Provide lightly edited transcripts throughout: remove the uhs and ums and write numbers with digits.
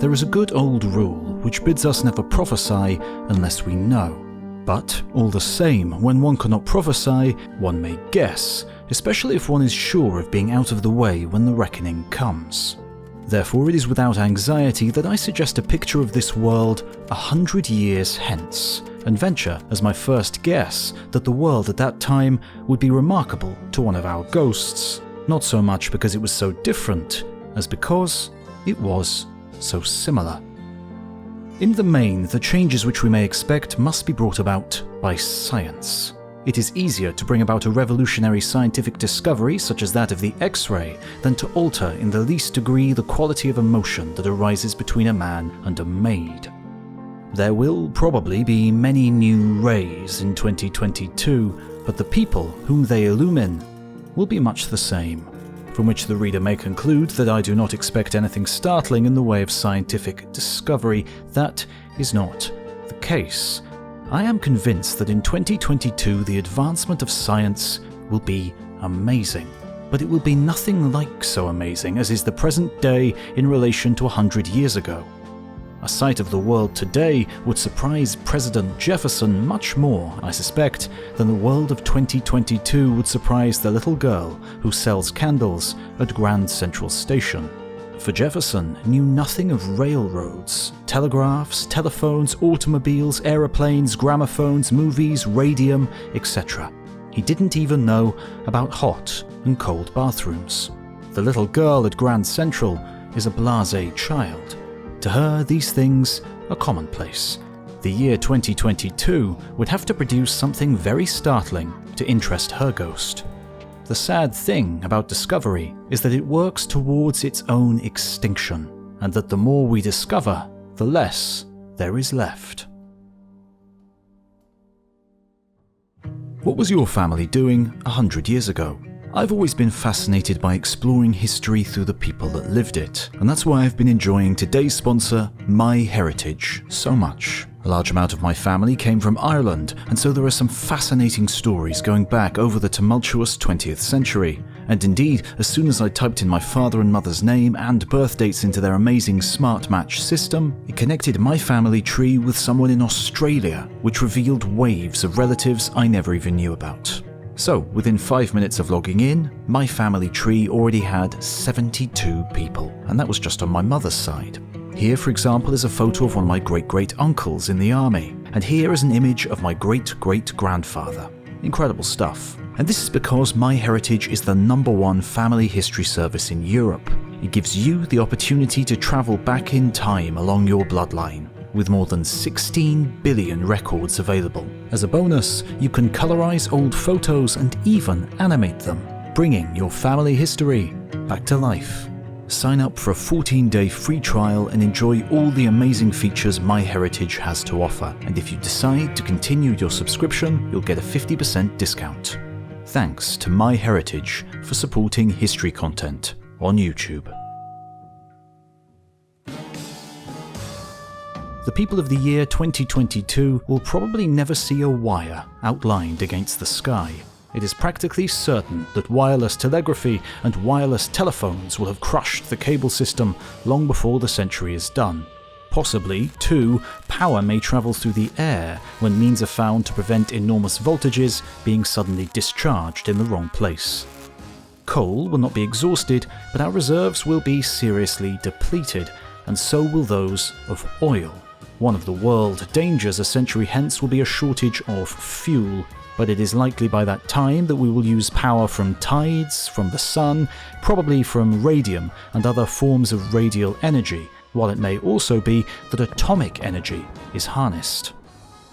There is a good old rule which bids us never prophesy unless we know. But, all the same, when one cannot prophesy, one may guess, especially if one is sure of being out of the way when the reckoning comes. Therefore, it is without anxiety that I suggest a picture of this world 100 years hence, and venture as my first guess that the world at that time would be remarkable to one of our ghosts, not so much because it was so different, as because it was so similar. In the main, the changes which we may expect must be brought about by science. It is easier to bring about a revolutionary scientific discovery such as that of the X-ray than to alter in the least degree the quality of emotion that arises between a man and a maid. There will probably be many new rays in 2022, but the people whom they illumine will be much the same, from which the reader may conclude that I do not expect anything startling in the way of scientific discovery. That is not the case. I am convinced that in 2022 the advancement of science will be amazing, but it will be nothing like so amazing as is the present day in relation to 100 years ago. A sight of the world today would surprise President Jefferson much more, I suspect, than the world of 2022 would surprise the little girl who sells candles at Grand Central Station. For Jefferson knew nothing of railroads, telegraphs, telephones, automobiles, aeroplanes, gramophones, movies, radium, etc. He didn't even know about hot and cold bathrooms. The little girl at Grand Central is a blasé child. To her, these things are commonplace. The year 2022 would have to produce something very startling to interest her ghost. The sad thing about discovery is that it works towards its own extinction, and that the more we discover, the less there is left. What was your family doing 100 years ago? I've always been fascinated by exploring history through the people that lived it, and that's why I've been enjoying today's sponsor, My Heritage, so much. A large amount of my family came from Ireland, and so there are some fascinating stories going back over the tumultuous 20th century. And indeed, as soon as I typed in my father and mother's name and birth dates into their amazing smart match system, it connected my family tree with someone in Australia, which revealed waves of relatives I never even knew about. So, within 5 minutes of logging in, my family tree already had 72 people, and that was just on my mother's side. Here, for example, is a photo of one of my great-great-uncles in the army, and here is an image of my great-great-grandfather. Incredible stuff. And this is because My Heritage is the #1 family history service in Europe. It gives you the opportunity to travel back in time along your bloodline, with more than 16 billion records available. As a bonus, you can colorize old photos and even animate them, bringing your family history back to life. Sign up for a 14-day free trial and enjoy all the amazing features My Heritage has to offer. And if you decide to continue your subscription, you'll get a 50% discount. Thanks to My Heritage for supporting history content on YouTube. The people of the year 2022 will probably never see a wire outlined against the sky. It is practically certain that wireless telegraphy and wireless telephones will have crushed the cable system long before the century is done. Possibly, too, power may travel through the air when means are found to prevent enormous voltages being suddenly discharged in the wrong place. Coal will not be exhausted, but our reserves will be seriously depleted, and so will those of oil. One of the world dangers a century hence will be a shortage of fuel, but it is likely by that time that we will use power from tides, from the sun, probably from radium and other forms of radial energy, while it may also be that atomic energy is harnessed.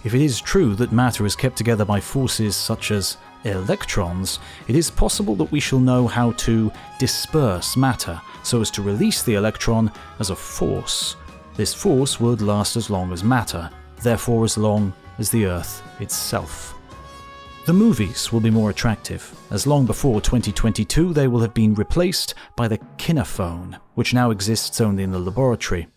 If it is true that matter is kept together by forces such as electrons, it is possible that we shall know how to disperse matter so as to release the electron as a force. This force would last as long as matter, therefore as long as the Earth itself. The movies will be more attractive, as long before 2022 they will have been replaced by the kinophone, which now exists only in the laboratory.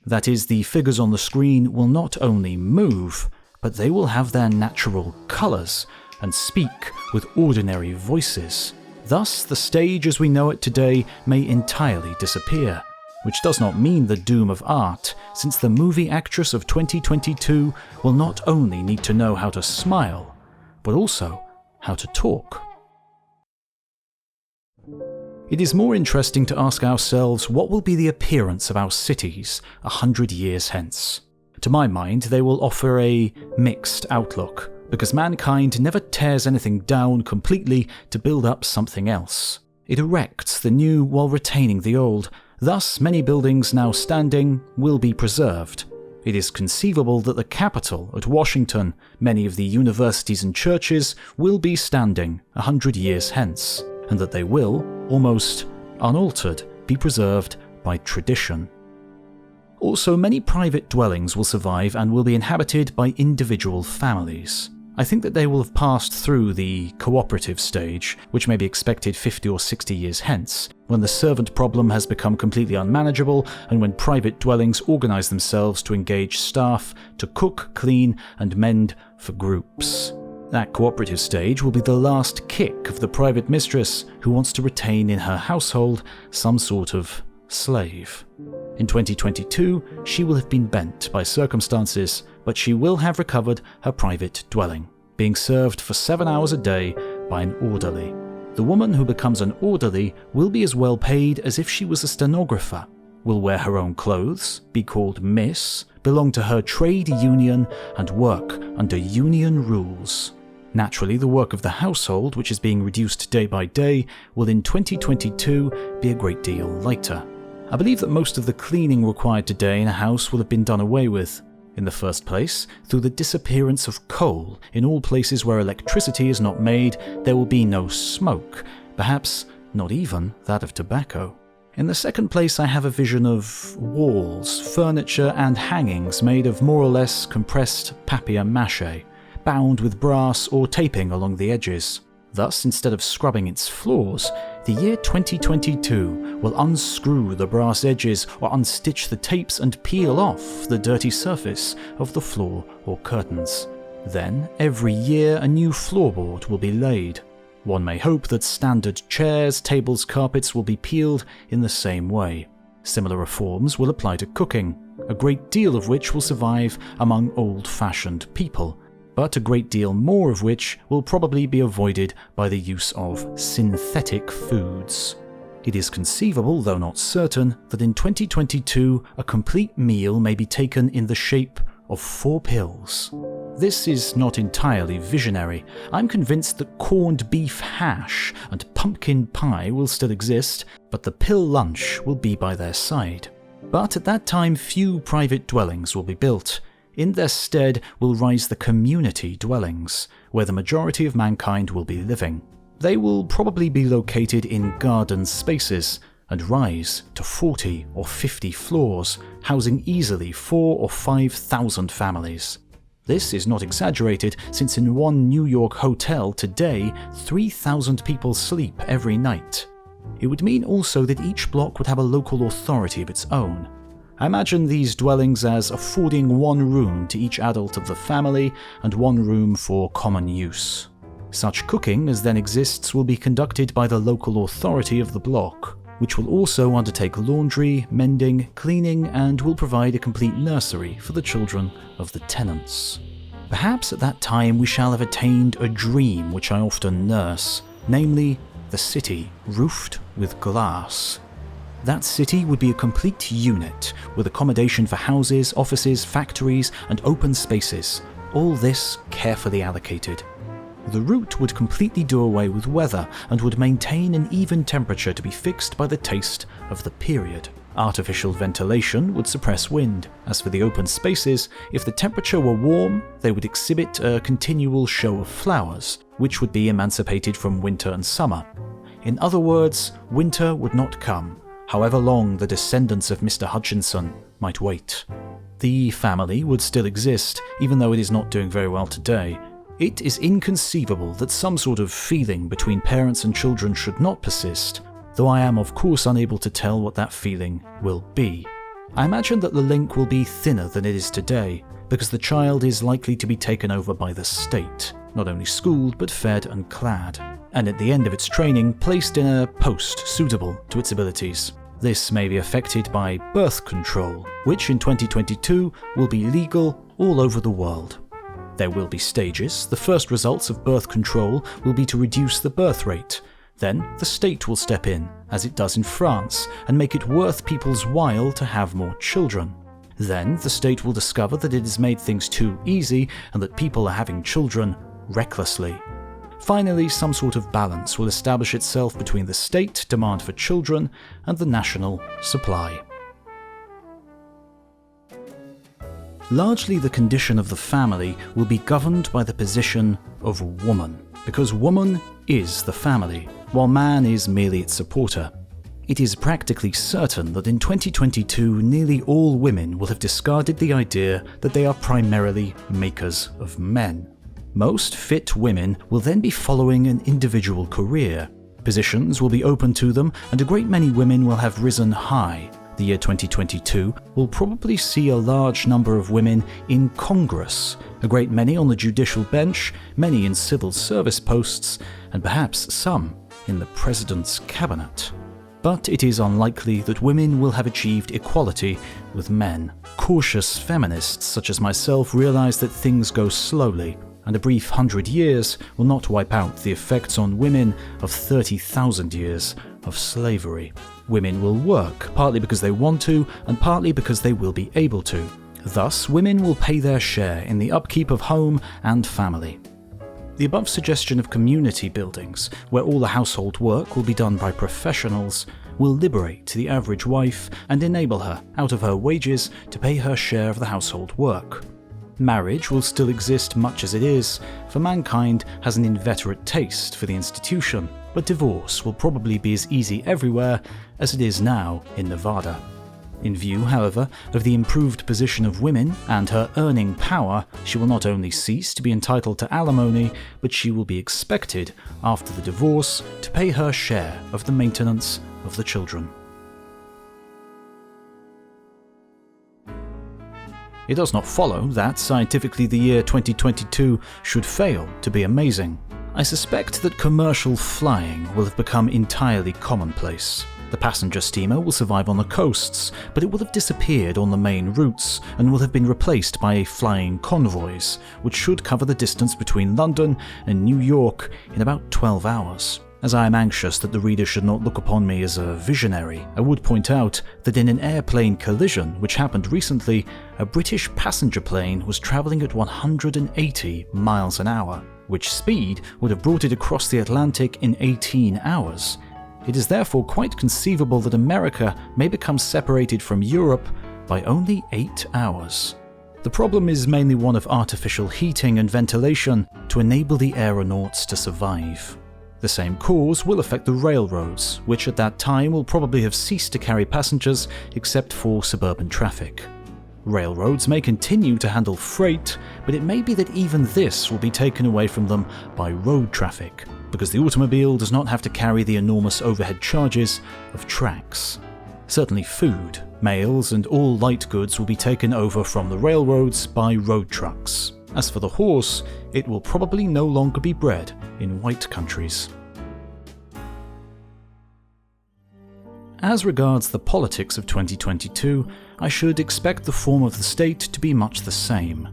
That is, the figures on the screen will not only move, but they will have their natural colours and speak with ordinary voices. Thus, the stage as we know it today may entirely disappear. which does not mean the doom of art, since the movie actress of 2022 will not only need to know how to smile, but also how to talk. It is more interesting to ask ourselves what will be the appearance of our cities 100 years hence. To my mind, they will offer a mixed outlook, because mankind never tears anything down completely to build up something else. It erects the new while retaining the old. Thus, many buildings now standing will be preserved. It is conceivable that the Capitol at Washington, many of the universities and churches will be standing 100 years hence, and that they will, almost unaltered, be preserved by tradition. Also, many private dwellings will survive and will be inhabited by individual families. I think that they will have passed through the cooperative stage, which may be expected 50 or 60 years hence, when the servant problem has become completely unmanageable and when private dwellings organise themselves to engage staff to cook, clean and mend for groups. That cooperative stage will be the last kick of the private mistress who wants to retain in her household some sort of slave. In 2022, she will have been bent by circumstances, but she will have recovered her private dwelling, being served for 7 hours a day by an orderly. The woman who becomes an orderly will be as well paid as if she was a stenographer, will wear her own clothes, be called Miss, belong to her trade union, and work under union rules. Naturally, the work of the household, which is being reduced day by day, will in 2022 be a great deal lighter. I believe that most of the cleaning required today in a house will have been done away with. In the first place, through the disappearance of coal, in all places where electricity is not made, there will be no smoke, perhaps not even that of tobacco. In the second place, I have a vision of walls, furniture and hangings made of more or less compressed papier-mâché, bound with brass or taping along the edges. Thus, instead of scrubbing its floors, the year 2022 will unscrew the brass edges or unstitch the tapes and peel off the dirty surface of the floor or curtains. Then, every year a new floorboard will be laid. One may hope that standard chairs, tables, carpets will be peeled in the same way. Similar reforms will apply to cooking, a great deal of which will survive among old-fashioned people, but a great deal more of which will probably be avoided by the use of synthetic foods. It is conceivable, though not certain, that in 2022 a complete meal may be taken in the shape of 4 pills. This is not entirely visionary. I'm convinced that corned beef hash and pumpkin pie will still exist, but the pill lunch will be by their side. But at that time few private dwellings will be built. In their stead will rise the community dwellings, where the majority of mankind will be living. They will probably be located in garden spaces and rise to 40 or 50 floors, housing easily 4,000 or 5,000 families. This is not exaggerated, since in one New York hotel today, 3,000 people sleep every night. It would mean also that each block would have a local authority of its own. I imagine these dwellings as affording 1 room to each adult of the family and 1 room for common use. Such cooking as then exists will be conducted by the local authority of the block, which will also undertake laundry, mending, cleaning, and will provide a complete nursery for the children of the tenants. Perhaps at that time we shall have attained a dream which I often nurse, namely the city roofed with glass. That city would be a complete unit, with accommodation for houses, offices, factories, and open spaces, all this carefully allocated. The route would completely do away with weather and would maintain an even temperature to be fixed by the taste of the period. Artificial ventilation would suppress wind. As for the open spaces, if the temperature were warm, they would exhibit a continual show of flowers, which would be emancipated from winter and summer. In other words, winter would not come, however long the descendants of Mr. Hutchinson might wait. The family would still exist, even though it is not doing very well today. It is inconceivable that some sort of feeling between parents and children should not persist, though I am of course unable to tell what that feeling will be. I imagine that the link will be thinner than it is today, because the child is likely to be taken over by the state, not only schooled but fed and clad, and at the end of its training placed in a post suitable to its abilities. This may be affected by birth control, which in 2022 will be legal all over the world. There will be stages. The first results of birth control will be to reduce the birth rate. Then the state will step in, as it does in France, and make it worth people's while to have more children. Then the state will discover that it has made things too easy and that people are having children recklessly. Finally, some sort of balance will establish itself between the state demand for children and the national supply. Largely, the condition of the family will be governed by the position of woman, because woman is the family, while man is merely its supporter. It is practically certain that in 2022 nearly all women will have discarded the idea that they are primarily makers of men. Most fit women will then be following an individual career. Positions will be open to them, and a great many women will have risen high. The year 2022 will probably see a large number of women in Congress, a great many on the judicial bench, many in civil service posts, and perhaps some in the president's cabinet. But it is unlikely that women will have achieved equality with men. Cautious feminists such as myself realize that things go slowly, and a brief 100 years will not wipe out the effects on women of 30,000 years of slavery. Women will work, partly because they want to, and partly because they will be able to. Thus, women will pay their share in the upkeep of home and family. The above suggestion of community buildings, where all the household work will be done by professionals, will liberate the average wife and enable her, out of her wages, to pay her share of the household work. Marriage will still exist much as it is, for mankind has an inveterate taste for the institution, but divorce will probably be as easy everywhere as it is now in Nevada. In view, however, of the improved position of women and her earning power, she will not only cease to be entitled to alimony, but she will be expected, after the divorce, to pay her share of the maintenance of the children. It does not follow that scientifically the year 2022 should fail to be amazing. I suspect that commercial flying will have become entirely commonplace. The passenger steamer will survive on the coasts, but it will have disappeared on the main routes and will have been replaced by flying convoys, which should cover the distance between London and New York in about 12 hours. As I am anxious that the reader should not look upon me as a visionary, I would point out that in an airplane collision which happened recently, a British passenger plane was travelling at 180 miles an hour, which speed would have brought it across the Atlantic in 18 hours. It is therefore quite conceivable that America may become separated from Europe by only 8 hours. The problem is mainly one of artificial heating and ventilation to enable the aeronauts to survive. The same cause will affect the railroads, which at that time will probably have ceased to carry passengers except for suburban traffic. Railroads may continue to handle freight, but it may be that even this will be taken away from them by road traffic, because the automobile does not have to carry the enormous overhead charges of tracks. Certainly food, mails, and all light goods will be taken over from the railroads by road trucks. As for the horse, it will probably no longer be bred in white countries. As regards the politics of 2022, I should expect the form of the state to be much the same.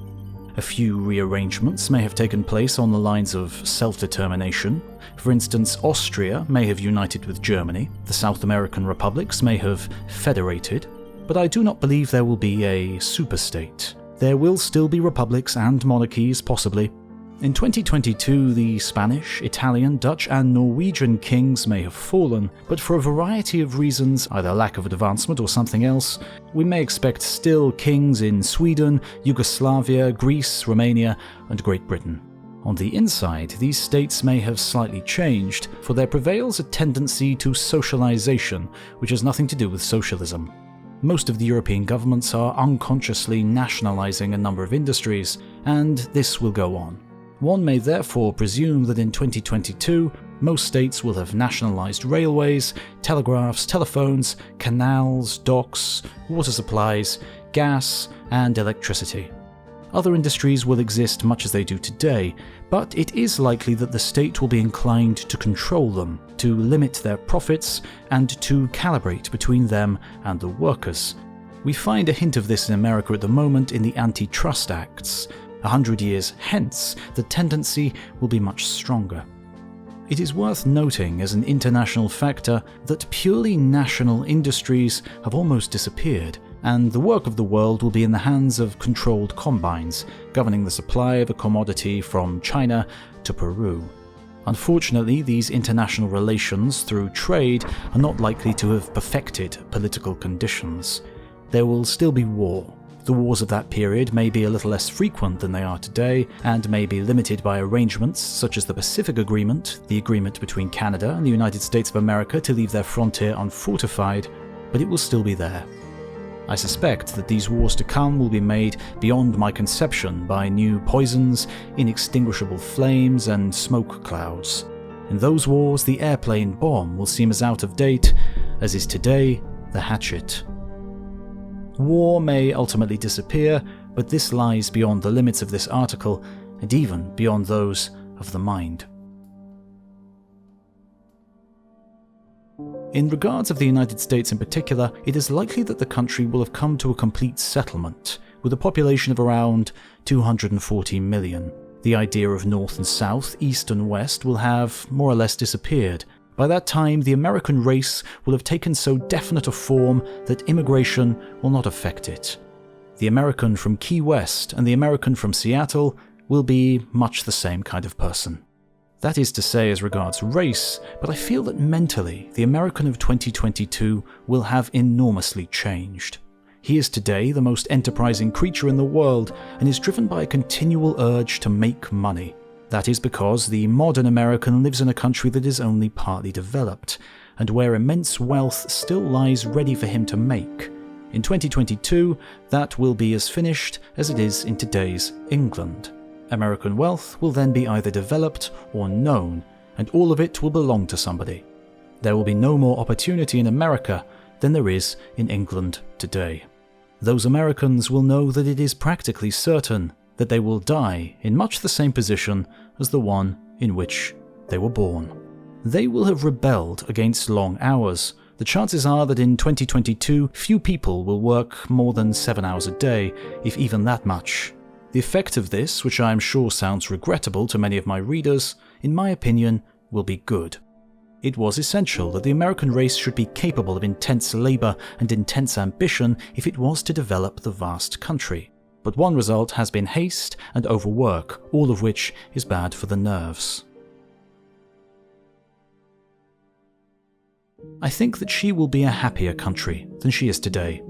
A few rearrangements may have taken place on the lines of self-determination. For instance, Austria may have united with Germany, the South American republics may have federated, but I do not believe there will be a superstate. There will still be republics and monarchies, possibly. In 2022, the Spanish, Italian, Dutch, and Norwegian kings may have fallen, but for a variety of reasons, either lack of advancement or something else, we may expect still kings in Sweden, Yugoslavia, Greece, Romania, and Great Britain. On the inside, these states may have slightly changed, for there prevails a tendency to socialization, which has nothing to do with socialism. Most of the European governments are unconsciously nationalizing a number of industries, and this will go on. One may therefore presume that in 2022, most states will have nationalized railways, telegraphs, telephones, canals, docks, water supplies, gas, and electricity. Other industries will exist much as they do today, but it is likely that the state will be inclined to control them, to limit their profits, and to calibrate between them and the workers. We find a hint of this in America at the moment in the Antitrust Acts. 100 years hence, the tendency will be much stronger. It is worth noting as an international factor that purely national industries have almost disappeared, and the work of the world will be in the hands of controlled combines, governing the supply of a commodity from China to Peru. Unfortunately, these international relations through trade are not likely to have perfected political conditions. There will still be war. The wars of that period may be a little less frequent than they are today, and may be limited by arrangements such as the Pacific Agreement, the agreement between Canada and the United States of America to leave their frontier unfortified, but it will still be there. I suspect that these wars to come will be made beyond my conception by new poisons, inextinguishable flames, and smoke clouds. In those wars, the airplane bomb will seem as out of date as is today the hatchet. War may ultimately disappear, but this lies beyond the limits of this article, and even beyond those of the mind. In regards of the United States in particular, it is likely that the country will have come to a complete settlement, with a population of around 240 million. The idea of North and South, East and West will have more or less disappeared. By that time, the American race will have taken so definite a form that immigration will not affect it. The American from Key West and the American from Seattle will be much the same kind of person. That is to say as regards race, but I feel that mentally the American of 2022 will have enormously changed. He is today the most enterprising creature in the world and is driven by a continual urge to make money. That is because the modern American lives in a country that is only partly developed, and where immense wealth still lies ready for him to make. In 2022, that will be as finished as it is in today's England. American wealth will then be either developed or known, and all of it will belong to somebody. There will be no more opportunity in America than there is in England today. Those Americans will know that it is practically certain that they will die in much the same position as the one in which they were born. They will have rebelled against long hours. The chances are that in 2022, few people will work more than 7 hours a day, if even that much. The effect of this, which I am sure sounds regrettable to many of my readers, in my opinion, will be good. It was essential that the American race should be capable of intense labor and intense ambition if it was to develop the vast country. But one result has been haste and overwork, all of which is bad for the nerves. I think that she will be a happier country than she is today.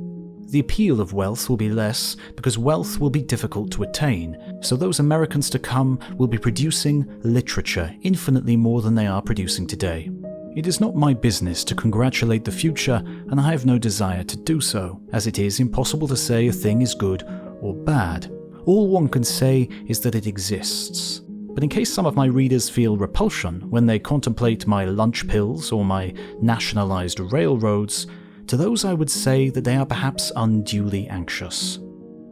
The appeal of wealth will be less because wealth will be difficult to attain, so those Americans to come will be producing literature infinitely more than they are producing today. It is not my business to congratulate the future, and I have no desire to do so, as it is impossible to say a thing is good or bad. All one can say is that it exists. But in case some of my readers feel repulsion when they contemplate my lunch pills or my nationalized railroads, to those I would say that they are perhaps unduly anxious.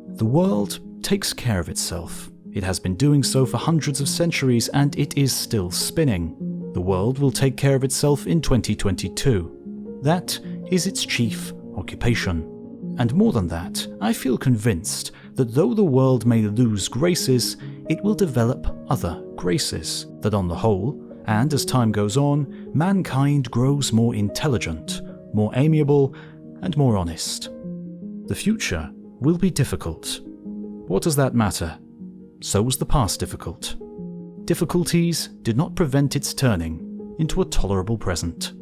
The world takes care of itself. It has been doing so for hundreds of centuries, and it is still spinning. The world will take care of itself in 2022. That is its chief occupation. And more than that, I feel convinced that though the world may lose graces, it will develop other graces, that on the whole, and as time goes on, mankind grows more intelligent, more amiable, and more honest. The future will be difficult. What does that matter? So was the past difficult. Difficulties did not prevent its turning into a tolerable present.